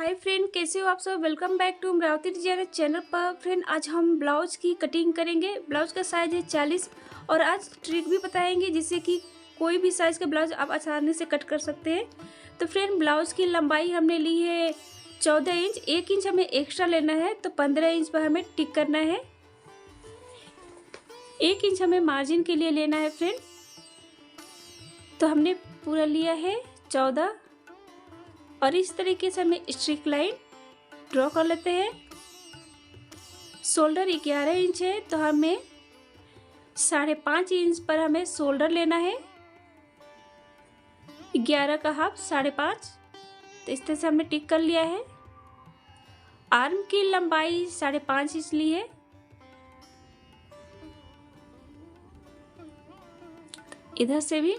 Hi friend, कैसे हो आप सब। Welcome back to Amravati designer channel पर। फ्रेंड, आज हम ब्लाउज की कटिंग करेंगे। ब्लाउज का साइज है 40 और आज ट्रिक भी बताएंगे जिससे कि कोई भी साइज़ का ब्लाउज आप आसानी से कट कर सकते हैं। तो फ्रेंड, ब्लाउज की लंबाई हमने ली है 14 इंच। 1 इंच हमें एक्स्ट्रा लेना है तो 15 इंच पर हमें टिक करना है। 1 इंच हमें मार्जिन के लिए लेना है फ्रेंड। तो हमने पूरा लिया है 14 और इस तरीके से हमें स्ट्रिक लाइन ड्रॉ कर लेते हैं। शोल्डर 11 इंच है तो हमें 5.5 इंच पर हमें शोल्डर लेना है। 11 का हाफ 5.5, तो इस तरह से हमने टिक कर लिया है। आर्म की लंबाई 5.5 इंच ली है। इधर से भी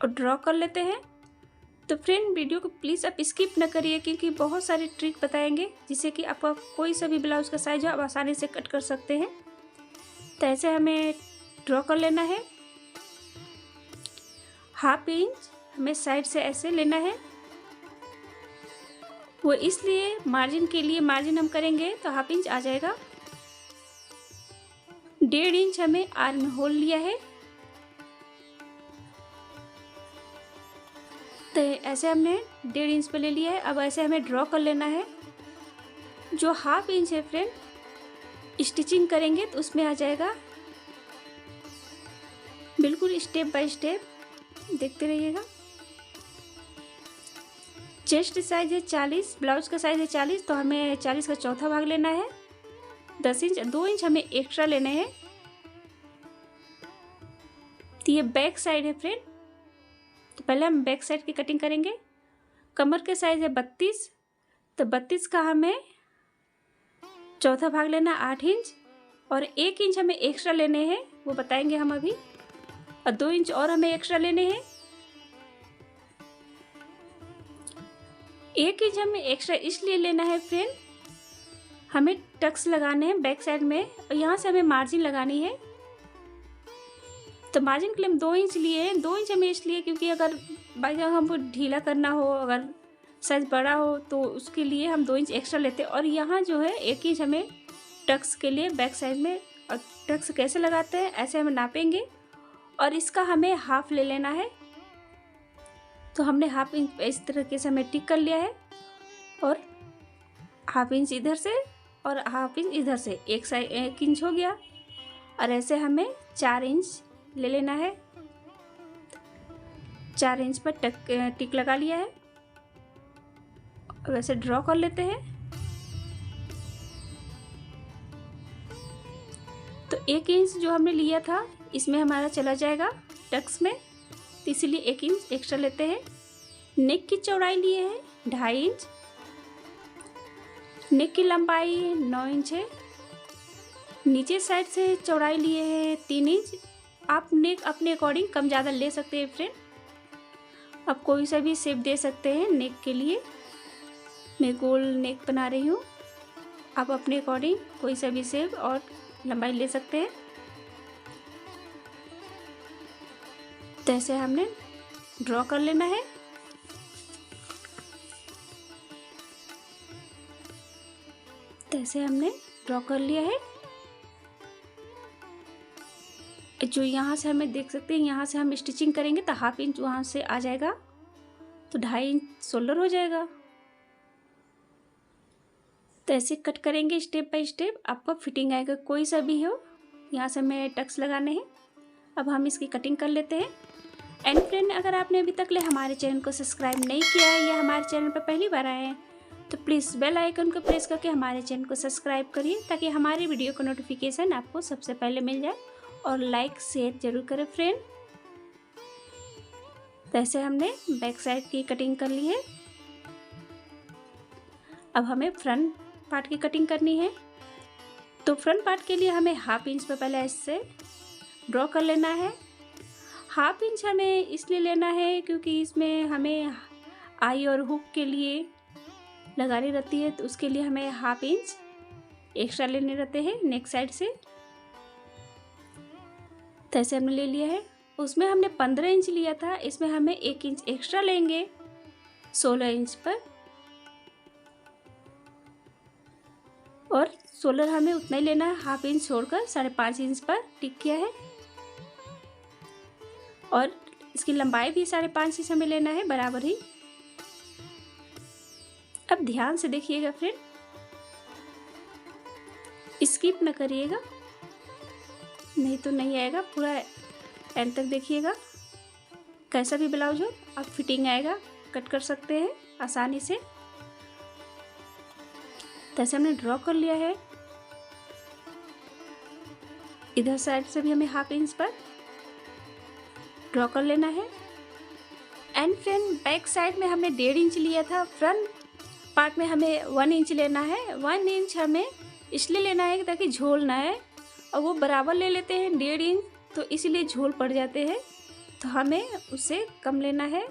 और ड्रॉ कर लेते हैं। तो फ्रेंड, वीडियो को प्लीज़ आप स्किप न करिए क्योंकि बहुत सारे ट्रिक बताएंगे जिससे कि आपका कोई सा भी ब्लाउज का साइज हो आप आसानी से कट कर सकते हैं। तो ऐसे हमें ड्रॉ कर लेना है। 1/2 इंच हमें साइड से ऐसे लेना है। वो इसलिए मार्जिन के लिए, मार्जिन हम करेंगे तो 1/2 इंच आ जाएगा। 1.5 इंच हमें आर्म में होल लिया है। तो ऐसे हमने 1.5 इंच पे ले लिया है। अब ऐसे हमें ड्रॉ कर लेना है। जो 1/2 इंच है फ्रेंड, स्टिचिंग करेंगे तो उसमें आ जाएगा। बिल्कुल स्टेप बाय स्टेप देखते रहिएगा। चेस्ट साइज है 40, ब्लाउज का साइज है 40, तो हमें 40 का चौथा भाग लेना है। 10 इंच, 2 इंच हमें एक्स्ट्रा लेने हैं। तो ये बैक साइड है फ्रेंड। तो पहले हम बैक साइड की कटिंग करेंगे। कमर के साइज है 32, तो 32 का हमें चौथा भाग लेना 8 इंच और 1 इंच हमें एक्स्ट्रा लेने हैं, वो बताएंगे हम अभी। और 2 इंच और हमें एक्स्ट्रा लेने हैं। 1 इंच हमें एक्स्ट्रा इसलिए लेना है फ्रेंड, हमें टक्स लगाने हैं बैक साइड में और यहाँ से हमें मार्जिन लगानी है। तो मार्जिन के लिए हम 2 इंच लिए हैं। 2 इंच हमें इसलिए क्योंकि अगर बाई चांस हमको ढीला करना हो, अगर साइज बड़ा हो तो उसके लिए हम 2 इंच एक्स्ट्रा लेते हैं। और यहाँ जो है 1 इंच हमें टक्स के लिए बैक साइड में। और टक्स कैसे लगाते हैं, ऐसे हम नापेंगे और इसका हमें हाफ ले लेना है। तो हमने 1/2 इंच इस तरीके से हमें टिक कर लिया है और 1/2 इंच इधर से और 1/2 इंच इधर से, 1 इंच हो गया। और ऐसे हमें 4 इंच ले लेना है। 4 इंच पर टिक लगा लिया है। वैसे ड्रॉ कर लेते हैं। तो 1 इंच जो हमने लिया था इसमें हमारा चला जाएगा टक्स में, तो इसीलिए 1 इंच एक्स्ट्रा लेते हैं। नेक की चौड़ाई लिए हैं 2.5 इंच। नेक की लंबाई 9 इंच है। नीचे साइड से चौड़ाई लिए हैं 3 इंच। आप नेक अपने अकॉर्डिंग कम ज़्यादा ले सकते हैं फ्रेंड। आप कोई सा भी शेप दे सकते हैं नेक के लिए। मैं गोल नेक बना रही हूँ, आप अपने अकॉर्डिंग कोई सा भी शेप और लंबाई ले सकते हैं। तो ऐसे हमने ड्रॉ कर लेना है। तो ऐसे हमने ड्रॉ कर लिया है। जो यहाँ से हमें देख सकते हैं, यहाँ से हम स्टिचिंग करेंगे तो 1/2 इंच वहाँ से आ जाएगा, तो 2.5 इंच शोल्डर हो जाएगा। तो ऐसे कट करेंगे स्टेप बाय स्टेप, आपका फिटिंग आएगा कोई सा भी हो। यहाँ से हमें टक्स लगाने हैं। अब हम इसकी कटिंग कर लेते हैं। एंड फ्रेंड, अगर आपने अभी तक ले हमारे चैनल को सब्सक्राइब नहीं किया है या हमारे चैनल पर पहली बार आए हैं तो प्लीज़ बेल आइकन को प्रेस करके हमारे चैनल को सब्सक्राइब करिए ताकि हमारी वीडियो का नोटिफिकेशन आपको सबसे पहले मिल जाए। और लाइक शेयर जरूर करें फ्रेंड। तो ऐसे हमने बैक साइड की कटिंग कर ली है। अब हमें फ्रंट पार्ट की कटिंग करनी है। तो फ्रंट पार्ट के लिए हमें 1/2 इंच पे पहले ऐसे ड्रॉ कर लेना है। 1/2 इंच हमें इसलिए लेना है क्योंकि इसमें हमें आई और हुक के लिए लगानी रहती है, तो उसके लिए हमें 1/2 इंच एक्स्ट्रा लेने रहते हैं नेक साइड से। तो ऐसे हमने ले लिया है। उसमें हमने 15 इंच लिया था, इसमें हमें 1 इंच एक्स्ट्रा लेंगे 16 इंच पर। शोल्डर हमें उतना ही लेना है, 1/2 इंच छोड़कर 5.5 इंच पर टिक किया है। और इसकी लंबाई भी 5.5 इंच हमें लेना है बराबर ही। अब ध्यान से देखिएगा फ्रेंड, स्किप न करिएगा, नहीं तो नहीं आएगा। पूरा एंड तक देखिएगा। कैसा भी ब्लाउज हो आप फिटिंग आएगा, कट कर सकते हैं आसानी से। जैसे हमने ड्रॉ कर लिया है, इधर साइड से भी हमें 1/2 इंच पर ड्रॉ कर लेना है। एंड फ्रेंड बैक साइड में हमने 1.5 इंच लिया था, फ्रंट पार्ट में हमें 1 इंच लेना है। 1 इंच हमें इसलिए लेना है ताकि झोल ना है, और वो बराबर ले लेते हैं 1.5 इंच, तो इसीलिए झोल पड़ जाते हैं, तो हमें उससे कम लेना है।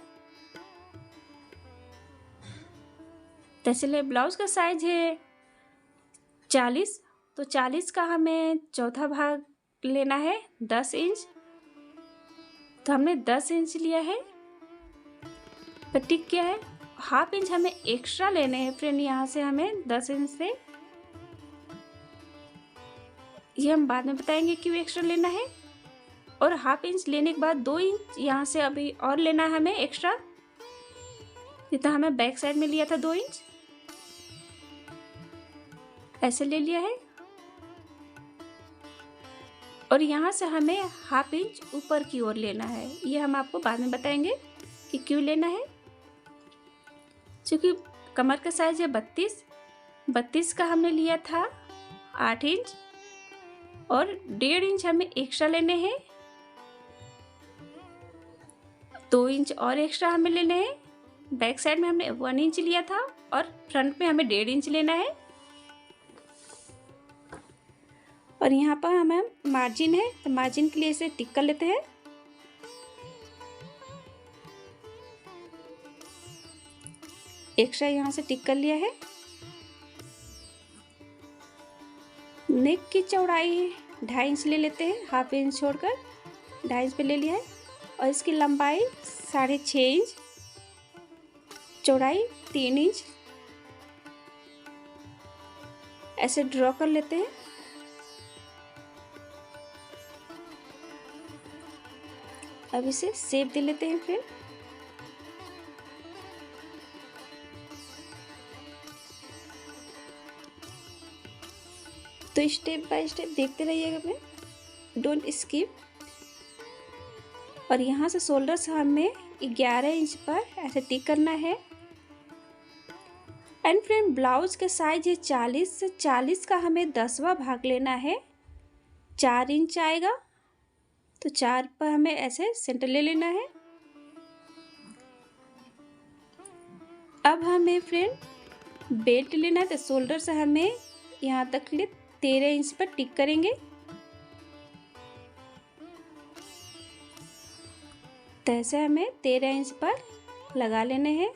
जैसे ब्लाउज का साइज है 40, तो 40 का हमें चौथा भाग लेना है 10 इंच, तो हमने 10 इंच लिया है, तो टिक किया है। 1/2 इंच हमें एक्स्ट्रा लेने हैं फ्रेंड, यहाँ से हमें 10 इंच से, ये हम बाद में बताएंगे क्यों एक्स्ट्रा लेना है। और 1/2 इंच लेने के बाद 2 इंच यहाँ से अभी और लेना है हमें एक्स्ट्रा, जितना हमें बैक साइड में लिया था 2 इंच, ऐसे ले लिया है। और यहाँ से हमें 1/2 इंच ऊपर की ओर लेना है, ये हम आपको बाद में बताएंगे कि क्यों लेना है। क्योंकि कमर का साइज है 32 का हमने लिया था 8 इंच, और 1.5 इंच हमें एक्स्ट्रा लेने हैं, 2 इंच और एक्स्ट्रा हमें लेने हैं। बैक साइड में हमने 1 इंच लिया था, और फ्रंट में हमें 1.5 इंच लेना है। और यहाँ पर हमें मार्जिन है, तो मार्जिन के लिए इसे टिक कर लेते हैं। एक्स्ट्रा यहाँ से टिक कर लिया है। नेक की चौड़ाई 2.5 इंच ले लेते हैं, 1/2 इंच छोड़कर 2.5 इंच पे ले लिया है। और इसकी लंबाई 6.5 इंच, चौड़ाई 3 इंच, ऐसे ड्रॉ कर लेते हैं। अब इसे शेप दे लेते हैं फिर। तो स्टेप बाय स्टेप देखते रहिएगा फिर, डोंट स्किप। और यहाँ से शोल्डर से हमें 11 इंच पर ऐसे टिक करना है। एंड फ्रेंड ब्लाउज के साइज है 40 से 40 का हमें 10वां भाग लेना है, 4 इंच आएगा, तो 4 पर हमें ऐसे सेंटर ले लेना है। अब हमें फ्रेंड बेल्ट लेना है, तो शोल्डर से हमें यहाँ तक ले 13 इंच पर टिक करेंगे। तो ऐसे हमें 13 इंच पर लगा लेने हैं।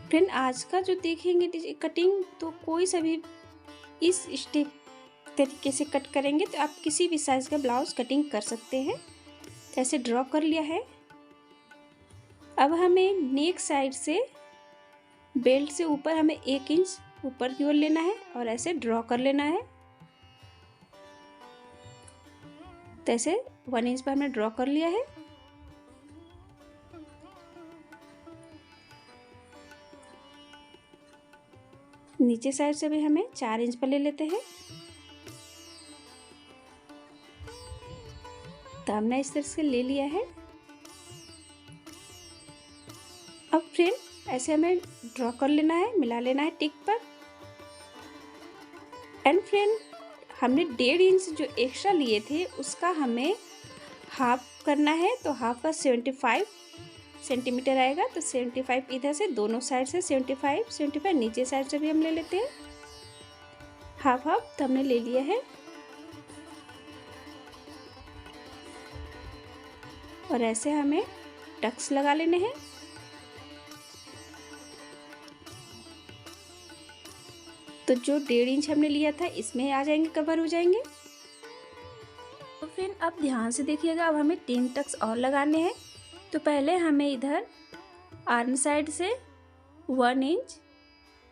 फ्रेंड आज का जो देखेंगे कटिंग, तो कोई सा भी इस स्टेप तरीके से कट करेंगे तो आप किसी भी साइज का ब्लाउज कटिंग कर सकते हैं। ऐसे ड्रॉ कर लिया है। अब हमें नेक साइड से बेल्ट से ऊपर हमें 1 इंच ऊपर की ओर लेना है, और ऐसे ड्रॉ कर लेना है। तो ऐसे 1 इंच पर हमने ड्रॉ कर लिया है। नीचे साइड से भी हमें 4 इंच पर ले लेते हैं। तो हमने इस तरह से ले लिया है। अब फ्रेंड ऐसे हमें ड्रॉ कर लेना है, मिला लेना है टिक पर। एंड फ्रेंड हमने 1.5 इंच जो एक्स्ट्रा लिए थे उसका हमें हाफ करना है, तो हाफ का 75 सेंटीमीटर आएगा। तो 75 इधर से दोनों साइड से 75 नीचे साइड से भी हम ले लेते हैं हाफ हाफ। तो हमने ले लिया है। और ऐसे हमें टक्स लगा लेने हैं। तो जो 1.5 इंच हमने लिया था इसमें आ जाएंगे, कवर हो जाएंगे। तो फ्रेंड अब ध्यान से देखिएगा, अब हमें 3 टक्स और लगाने हैं। तो पहले हमें इधर आर्म साइड से 1 इंच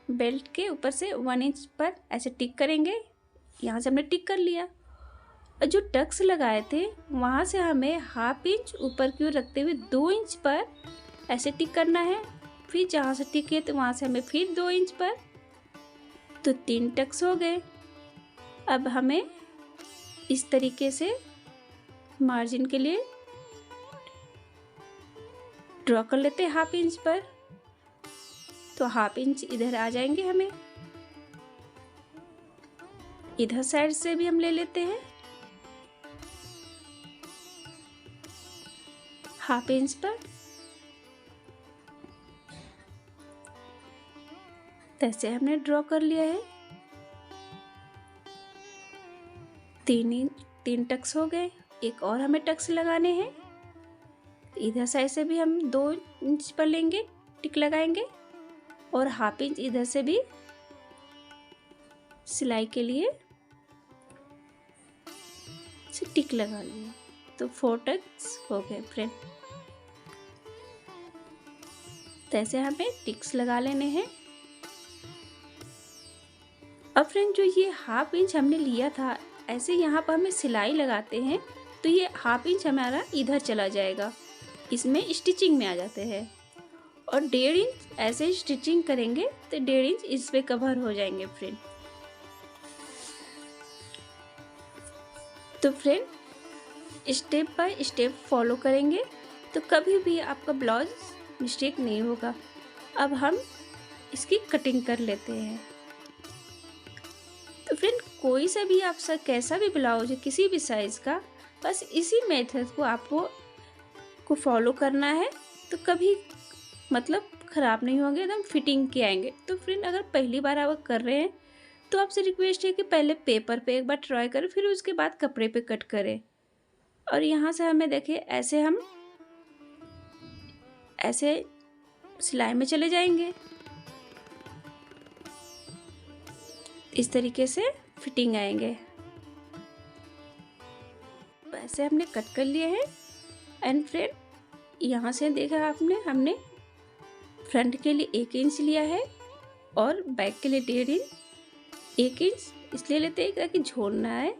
बेल्ट के ऊपर से 1 इंच पर ऐसे टिक करेंगे। यहाँ से हमने टिक कर लिया। और जो टक्स लगाए थे वहाँ से हमें 1/2 इंच ऊपर की ओर रखते हुए 2 इंच पर ऐसे टिक करना है। फिर जहाँ से टिक किए तो वहाँ से हमें फिर 2 इंच पर, तो 3 टक्स हो गए। अब हमें इस तरीके से मार्जिन के लिए ड्रॉ कर लेते हैं 1/2 इंच पर। तो 1/2 इंच इधर आ जाएंगे। हमें इधर साइड से भी हम ले लेते हैं 1/2 इंच पर। तैसे हमने ड्रॉ कर लिया है। 3 टक्स हो गए। एक और हमें टक्स लगाने हैं। इधर साइड से भी हम 2 इंच पर लेंगे, टिक लगाएंगे और 1/2 इंच इधर से भी सिलाई के लिए टिक लगा लिए। तो 4 टक्स हो गए फ्रेंड। तैसे हमें टिक्स लगा लेने हैं। अब फ्रेंड जो ये 1/2 इंच हमने लिया था, ऐसे यहाँ पर हमें सिलाई लगाते हैं तो ये 1/2 इंच हमारा इधर चला जाएगा, इसमें स्टिचिंग में आ जाते हैं। और 1.5 इंच ऐसे स्टिचिंग करेंगे तो 1.5 इंच इस पे कवर हो जाएंगे फ्रेंड। तो friend step by step follow करेंगे तो कभी भी आपका ब्लाउज मिस्टेक नहीं होगा। अब हम इसकी कटिंग कर लेते हैं। तो फ्रेंड कोई सा भी आपका कैसा भी ब्लाउज है, किसी भी साइज़ का, बस इसी मेथड को आपको फॉलो करना है तो कभी मतलब ख़राब नहीं होंगे, एकदम फिटिंग के आएंगे। तो फ्रेंड अगर पहली बार आप कर रहे हैं तो आपसे रिक्वेस्ट है कि पहले पेपर पे एक बार ट्राई करें, फिर उसके बाद कपड़े पे कट करें। और यहाँ से हमें देखिए ऐसे हम ऐसे सिलाई में चले जाएंगे। इस तरीके से फिटिंग आएंगे। ऐसे हमने कट कर लिए हैं। एंड फ्रेंड यहाँ से देखा आपने, हमने फ्रंट के लिए 1 इंच लिया है और बैक के लिए 1.5 इंच। 1 इंच इसलिए लेते हैं ताकि झोलना है।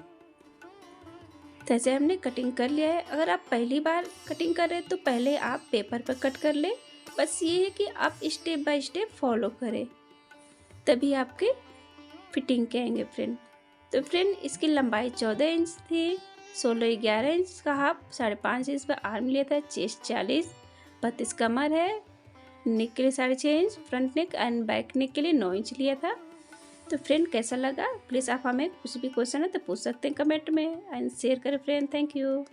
तो ऐसे हमने कटिंग कर लिया है। अगर आप पहली बार कटिंग कर रहे हैं तो पहले आप पेपर पर कट कर लें। बस ये है कि आप स्टेप बाय स्टेप फॉलो करें, तभी आपके फिटिंग के आएंगे फ्रेंड। तो फ्रेंड इसकी लंबाई 14 इंच थी, 11 इंच का हाफ, 5.5 इंच पर आर्म लिया था, चेस्ट 40, 32 कमर है, नेक के लिए 6.5 inch, front neck and back neck के लिए 9 इंच लिया था। तो फ्रेंड कैसा लगा प्लीज़ आप हमें कुछ भी क्वेश्चन है तो पूछ सकते हैं कमेंट में। एंड शेयर करें फ्रेंड। Thank you.